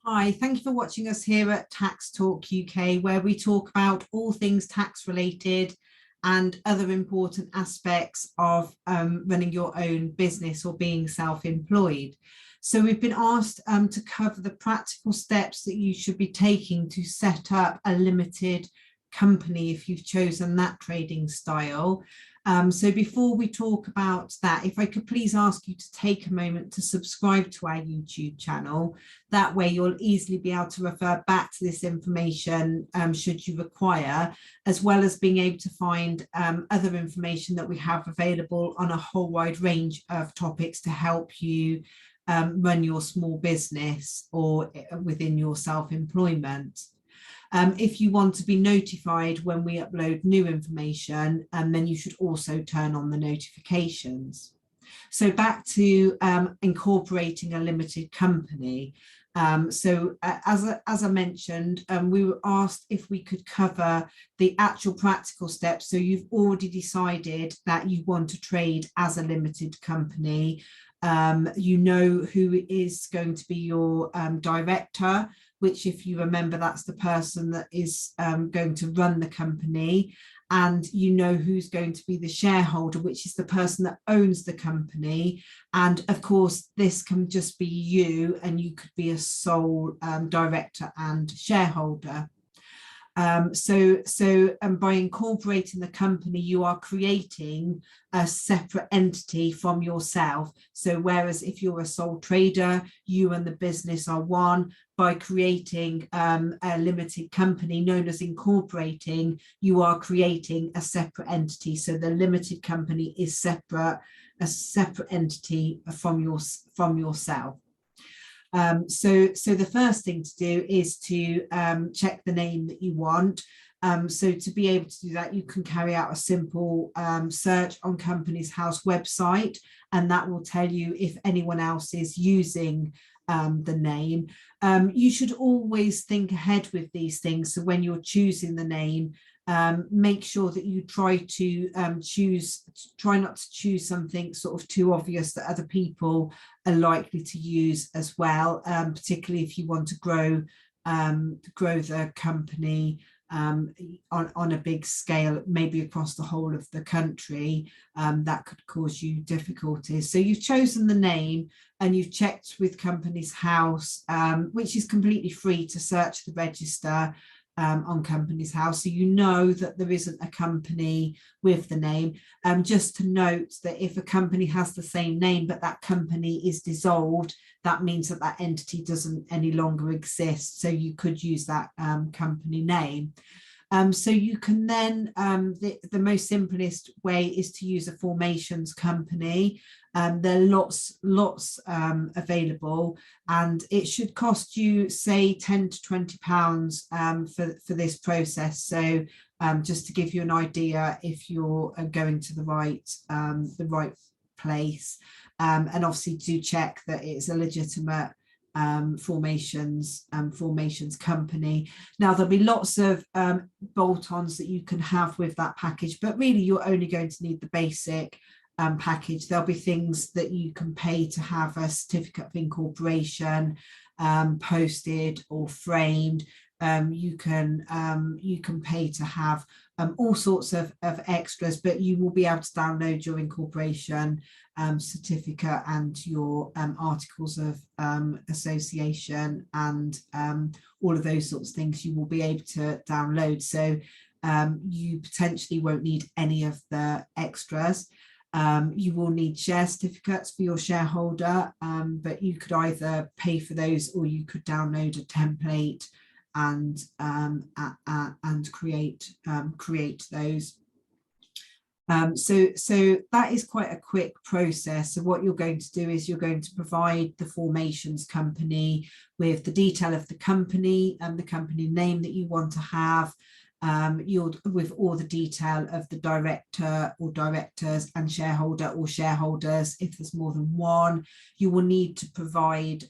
Hi, thank you for watching us here at Tax Talk UK, where we talk about all things tax related and other important aspects of running your own business or being self-employed. So we've been asked to cover the practical steps that you should be taking to set up a limited company if you've chosen that trading style. So before we talk about that, if I could please ask you to take a moment to subscribe to our YouTube channel. That way you'll easily be able to refer back to this information should you require, as well as being able to find other information that we have available on a whole wide range of topics to help you run your small business or within your self-employment. If you want to be notified when we upload new information, then you should also turn on the notifications. So back to incorporating a limited company. As I mentioned, we were asked if we could cover the actual practical steps. So you've already decided that you want to trade as a limited company. You know who is going to be your director, which, if you remember, that's the person that is going to run the company. And you know who's going to be the shareholder, which is the person that owns the company. And of course, this can just be you, and you could be a sole director and shareholder. By incorporating the company, you are creating a separate entity from yourself. So whereas if you're a sole trader, you and the business are one. By creating a limited company known as incorporating, you are creating a separate entity. So the limited company is separate, a separate entity from yourself. So the first thing to do is to check the name that you want. So to be able to do that, you can carry out a simple search on Companies House website, and that will tell you if anyone else is using the name. You should always think ahead with these things. So when you're choosing the name, make sure that you try not to choose something sort of too obvious that other people are likely to use as well, particularly if you want to grow the company on a big scale, maybe across the whole of the country. That could cause you difficulties. So you've chosen the name and you've checked with Companies House, which is completely free to search the register on Companies House, so you know that there isn't a company with the name. Just to note that if a company has the same name but that company is dissolved, that means that that entity doesn't any longer exist, so you could use that company name. So you can then, the most simplest way is to use a formations company. There are lots available, and it should cost you, say, £10 to £20 for this process. So just to give you an idea, if you're going to the right place, and obviously do check that it's a legitimate formations company. Now there'll be lots of bolt-ons that you can have with that package, but really you're only going to need the basic package. There'll be things that you can pay to have a certificate of incorporation posted or framed. You can pay to have all sorts of extras, but you will be able to download your incorporation certificate and your articles of association and all of those sorts of things you will be able to download. So you potentially won't need any of the extras. You will need share certificates for your shareholder, but you could either pay for those or you could download a template and create those. So that is quite a quick process. So what you're going to do is you're going to provide the formations company with the detail of the company and the company name that you want to have, with all the detail of the director or directors and shareholder or shareholders. If there's more than one, you will need to provide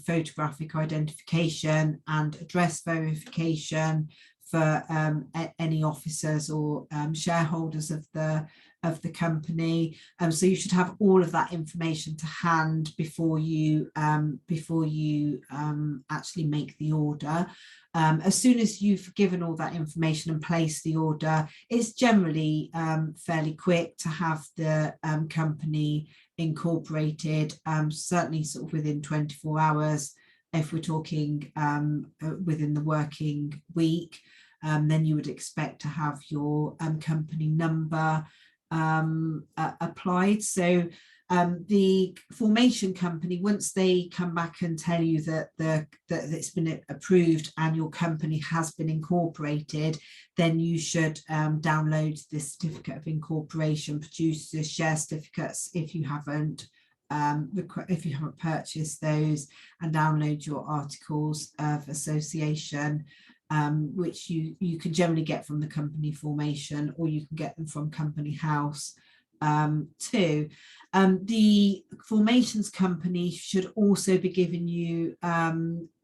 photographic identification and address verification for any officers or shareholders of the the company. So you should have all of that information to hand before you actually make the order. As soon as you've given all that information and placed the order, it's generally fairly quick to have the company incorporated, certainly sort of within 24 hours. If we're talking within the working week, then you would expect to have your company number applied. So the formation company, once they come back and tell you that it's been approved and your company has been incorporated, then you should download the certificate of incorporation, produce the share certificates if you haven't purchased those, and download your articles of association, which you can generally get from the company formation, or you can get them from Company House too. The formations company should also be giving you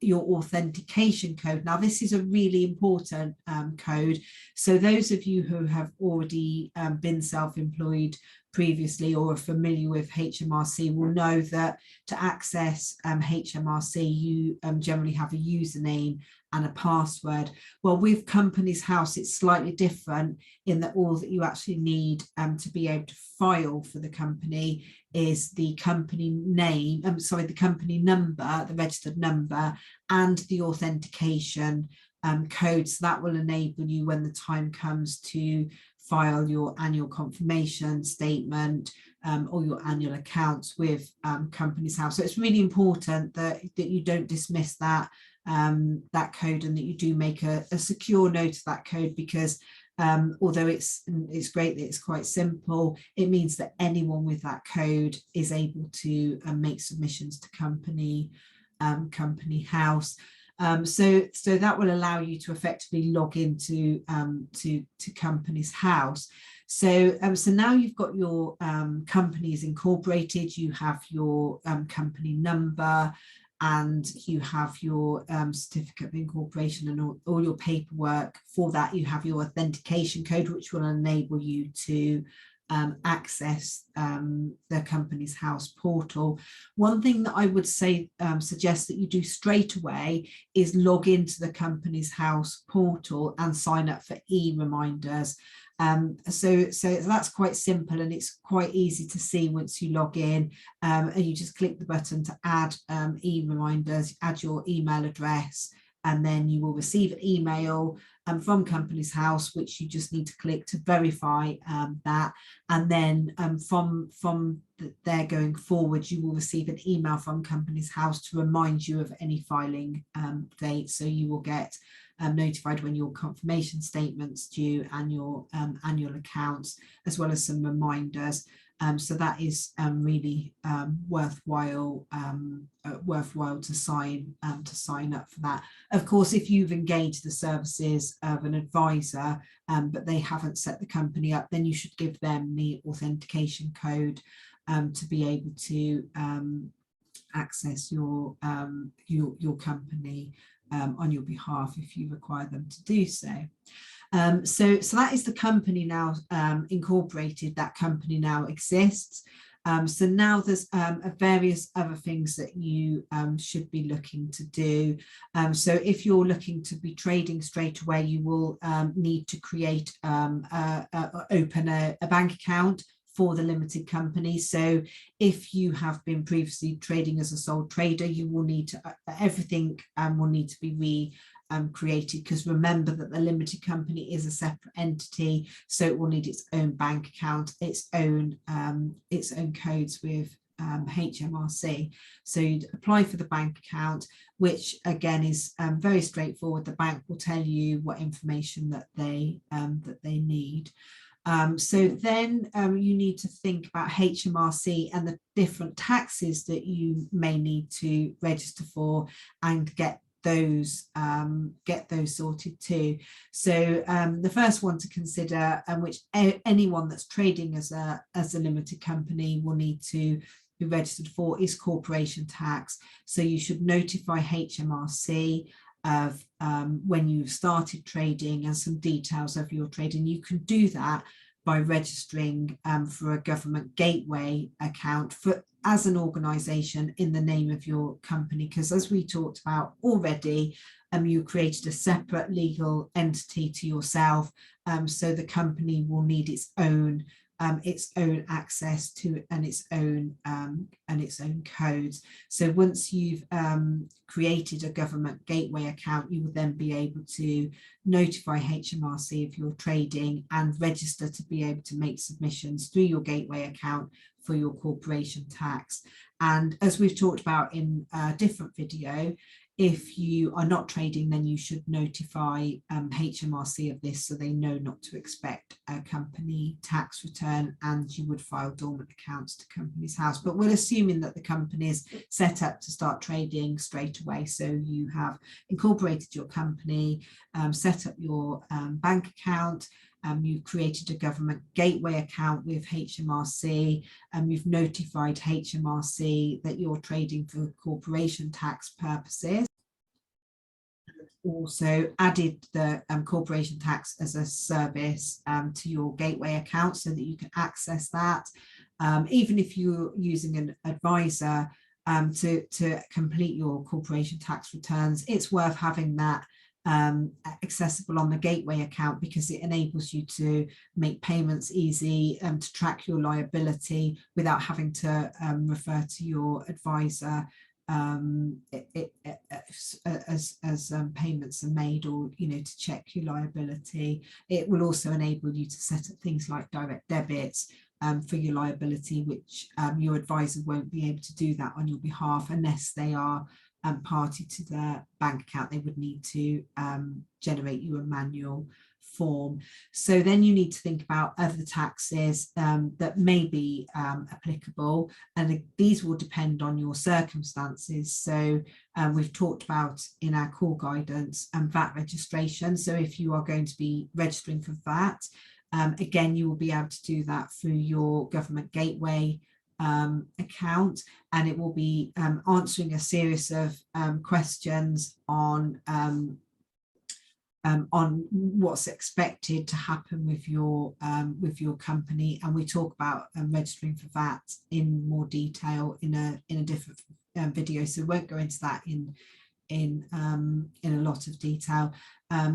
your authentication code. Now, this is a really important code. So those of you who have already been self-employed previously or are familiar with HMRC will know that to access HMRC, you generally have a username and a password. Well, with Companies House, it's slightly different in that all that you actually need to be able to file for the company is the company name, the company number, the registered number, and the authentication code. So that will enable you, when the time comes, to file your annual confirmation statement or your annual accounts with Companies House. So it's really important that you don't dismiss that code, and that you do make a secure note of that code, because although it's great that it's quite simple, it means that anyone with that code is able to make submissions to Company House. So that will allow you to effectively log into to Companies House. So now you've got your companies incorporated, you have your company number, and you have your certificate of incorporation and all your paperwork. For that, you have your authentication code, which will enable you to access the Companies House portal. One thing that I would say suggest that you do straight away is log into the Companies House portal and sign up for e-reminders. So that's quite simple, and it's quite easy to see once you log in, and you just click the button to add e-reminders, add your email address, and then you will receive an email from Companies House, which you just need to click to verify that. And then from there going forward, you will receive an email from Companies House to remind you of any filing date. So you will get notified when your confirmation statements due and your annual accounts, as well as some reminders. So that is really worthwhile to sign up for that. Of course, if you've engaged the services of an advisor, but they haven't set the company up, then you should give them the authentication code to be able to access your company on your behalf if you require them to do so. So that is the company now incorporated. That company now exists. So now there's various other things that you should be looking to do. So if you're looking to be trading straight away, you will need to create open a bank account for the limited company. So if you have been previously trading as a sole trader, you will need to everything will need to be created, because remember that the limited company is a separate entity, so it will need its own bank account, its own codes with HMRC. So you'd apply for the bank account, which again is very straightforward. The bank will tell you what information that they need. So then you need to think about HMRC and the different taxes that you may need to register for and get those sorted too. So the first one to consider, which anyone that's trading as a limited company will need to be registered for, is corporation tax. So you should notify HMRC of when you've started trading and some details of your trading. You can do that by registering for a government gateway account as an organisation in the name of your company, because as we talked about already, you created a separate legal entity to yourself, so the company will need its own access to and its own codes. So once you've created a government gateway account, you will then be able to notify HMRC if you're trading and register to be able to make submissions through your gateway account for your corporation tax. And as we've talked about in a different video, if you are not trading, then you should notify HMRC of this so they know not to expect a company tax return, and you would file dormant accounts to Companies House. But we're assuming that the company is set up to start trading straight away. So you have incorporated your company, set up your bank account, you've created a government gateway account with HMRC, and you've notified HMRC that you're trading for corporation tax purposes. Also added the corporation tax as a service to your gateway account so that you can access that. Even if you're using an advisor to complete your corporation tax returns, it's worth having that accessible on the gateway account, because it enables you to make payments easy and to track your liability without having to refer to your advisor as payments are made, or to check your liability. It will also enable you to set up things like direct debits for your liability, which your advisor won't be able to do that on your behalf unless they are party to the bank account. They would need to generate you a manual form. So then you need to think about other taxes that may be applicable, and these will depend on your circumstances. So we've talked about in our core guidance VAT registration. So if you are going to be registering for VAT, again, you will be able to do that through your government gateway account, and it will be answering a series of questions on what's expected to happen with your company. And we talk about registering for VAT in more detail in a different video, so won't go into that in a lot of detail.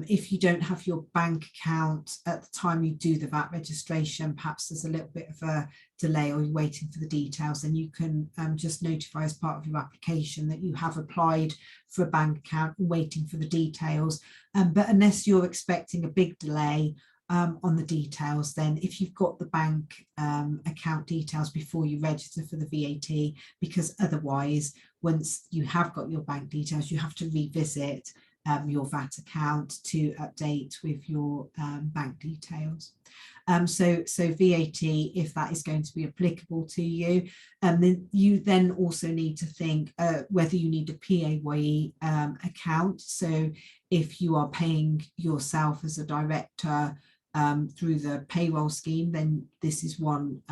If you don't have your bank account at the time you do the VAT registration, perhaps there's a little bit of a delay or you're waiting for the details, then you can just notify as part of your application that you have applied for a bank account and waiting for the details. But unless you're expecting a big delay on the details, then if you've got the bank account details before you register for the VAT, because otherwise once you have got your bank details you have to revisit your VAT account to update with your bank details. So VAT, if that is going to be applicable to you, then you then also need to think whether you need a PAYE account. So if you are paying yourself as a director through the payroll scheme, then this is one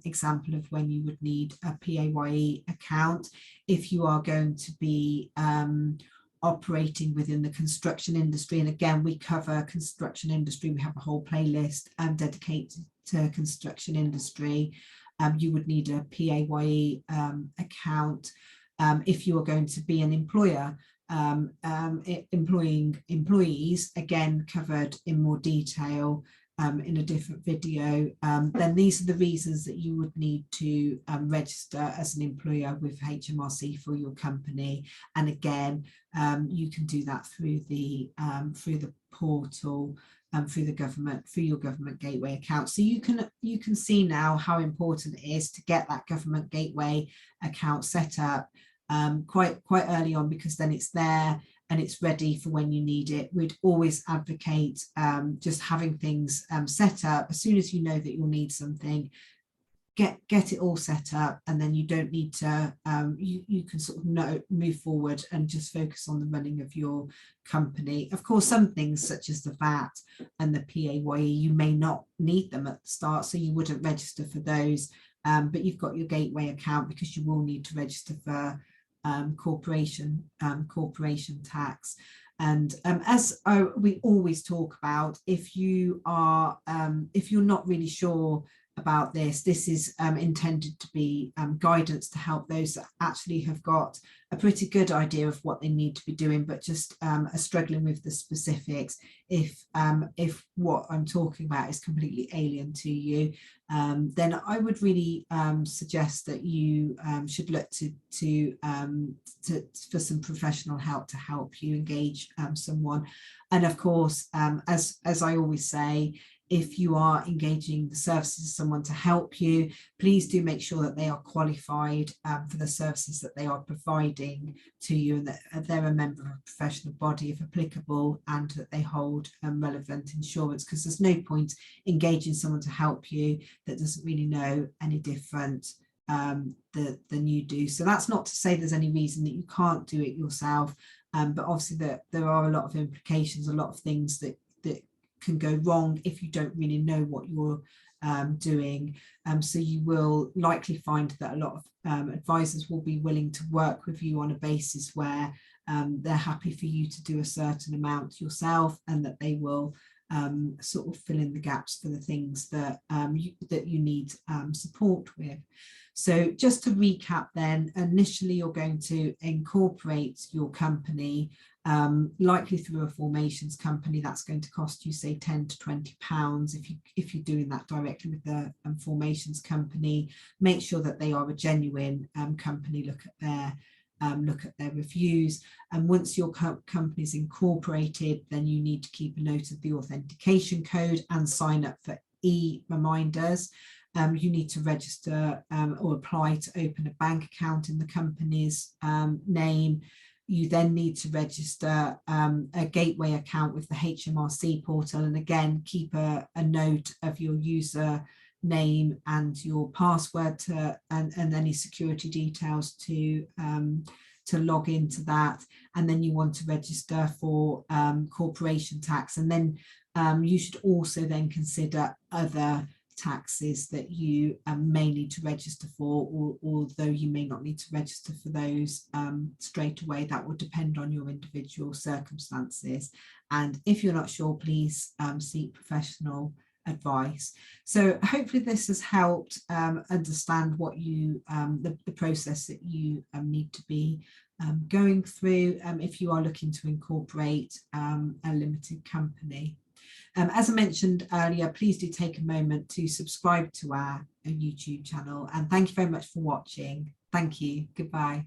example of when you would need a PAYE account. If you are going to be operating within the construction industry, and again we cover construction industry, we have a whole playlist dedicated to construction industry, you would need a PAYE account. If you are going to be an employer employing employees, again covered in more detail in a different video, then these are the reasons that you would need to register as an employer with HMRC for your company. And again, you can do that through the portal, through your government gateway account. So you can see now how important it is to get that government gateway account set up quite early on, because then it's there and it's ready for when you need it. We'd always advocate just having things set up as soon as you know that you'll need something. Get it all set up, and then you don't need to you can sort of move forward and just focus on the running of your company. Of course, some things such as the VAT and the PAYE, you may not need them at the start, so you wouldn't register for those, but you've got your gateway account because you will need to register for corporation tax. And as we always talk about, if you're not really sure about this, this is intended to be guidance to help those that actually have got a pretty good idea of what they need to be doing, but just are struggling with the specifics. If what I'm talking about is completely alien to you, then I would really suggest that you should look for some professional help to help you engage someone. And of course, as I always say, if you are engaging the services of someone to help you, please do make sure that they are qualified for the services that they are providing to you, and that they're a member of a professional body if applicable, and that they hold relevant insurance, because there's no point engaging someone to help you that doesn't really know any different than you do. So that's not to say there's any reason that you can't do it yourself, but obviously there are a lot of implications, a lot of things that can go wrong if you don't really know what you're doing. So you will likely find that a lot of advisors will be willing to work with you on a basis where they're happy for you to do a certain amount yourself, and that they will sort of fill in the gaps for the things that you need support with. So just to recap then, initially you're going to incorporate your company, likely through a formations company. That's going to cost you, say, £10 to £20 if you're doing that directly with the formations company. Make sure that they are a genuine company. Look at their reviews, and once your company is incorporated, then you need to keep a note of the authentication code and sign up for e-reminders. You need to register or apply to open a bank account in the company's name. You then need to register a gateway account with the HMRC portal, and again keep a note of your user name and your password and any security details to log into that. And then you want to register for corporation tax, and then you should also then consider other taxes that you may need to register for, although you may not need to register for those straight away. That will depend on your individual circumstances, and if you're not sure, please seek professional advice. So hopefully this has helped understand what you the process that you need to be going through if you are looking to incorporate a limited company. As I mentioned earlier, please do take a moment to subscribe to our YouTube channel, and thank you very much for watching. Thank you. Goodbye.